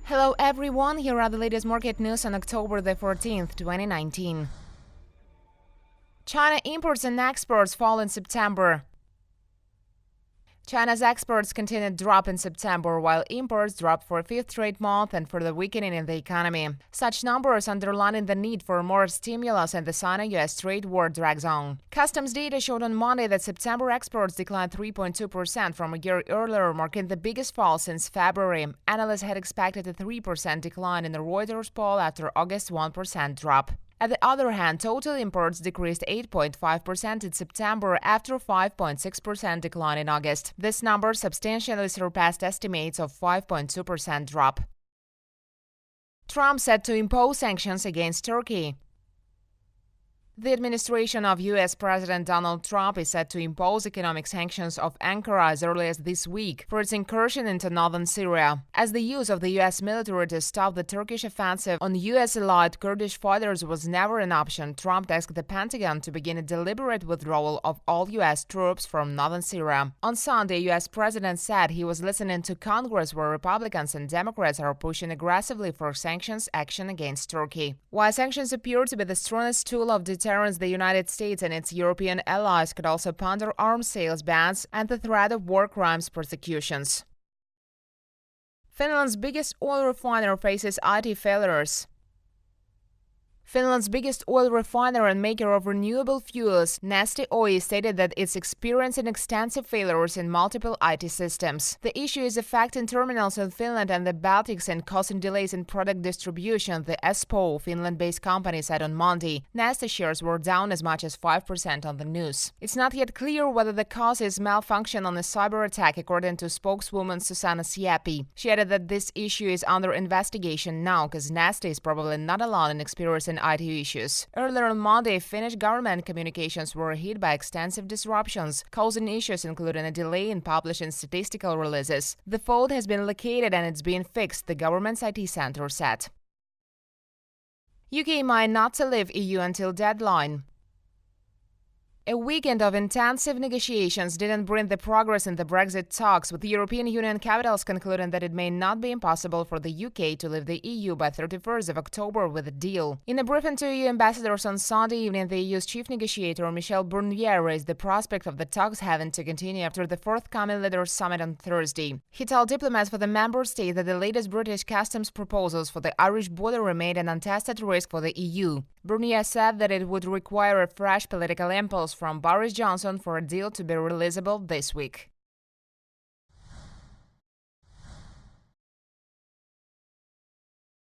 Hello everyone, here are the latest market news on October the 14th, 2019. China imports and exports fall in September. China's exports continued to drop in September, while imports dropped for a fifth straight month and further weakening in the economy. Such numbers underlining the need for more stimulus and the Sino-U.S. trade war drags on. Customs data showed on Monday that September exports declined 3.2% from a year earlier, marking the biggest fall since February. Analysts had expected a 3% decline in the Reuters poll after August's 1% drop. On the other hand, total imports decreased 8.5% in September after a 5.6% decline in August. This number substantially surpassed estimates of 5.2% drop. Trump set to impose sanctions against Turkey. The administration of U.S. President Donald Trump is set to impose economic sanctions of Ankara as early as this week for its incursion into northern Syria, as the use of the U.S. military to stop the Turkish offensive on U.S.-allied Kurdish fighters was never an option. Trump asked the Pentagon to begin a deliberate withdrawal of all U.S. troops from northern Syria. On Sunday, U.S. President said he was listening to Congress, where Republicans and Democrats are pushing aggressively for sanctions action against Turkey. While sanctions appear to be the strongest tool of deterrence, the United States and its European allies could also ponder arms sales bans and the threat of war crimes prosecutions. Finland's biggest oil refiner faces IT failures. Finland's biggest oil refiner and maker of renewable fuels, Neste Oy, stated that it's experiencing extensive failures in multiple IT systems. The issue is affecting terminals in Finland and the Baltics and causing delays in product distribution, the Espoo, Finland-based company, said on Monday. Neste shares were down as much as 5% on the news. It's not yet clear whether the cause is malfunction on a cyber attack, according to spokeswoman Susanna Siepi. She added that this issue is under investigation now, because Neste is probably not alone in experiencing IT issues. Earlier on Monday, Finnish government communications were hit by extensive disruptions, causing issues including a delay in publishing statistical releases. The fault has been located and it's being fixed, the government's IT center said. UK might not leave EU until deadline. A weekend of intensive negotiations didn't bring the progress in the Brexit talks, with the European Union capitals concluding that it may not be impossible for the UK to leave the EU by 31st of October with a deal. In a briefing to EU ambassadors on Sunday evening, the EU's chief negotiator Michel Barnier raised the prospect of the talks having to continue after the forthcoming leaders' summit on Thursday. He told diplomats for the member state that the latest British customs proposals for the Irish border remained an untested risk for the EU. Barnier said that it would require a fresh political impulse from Boris Johnson for a deal to be realizable this week.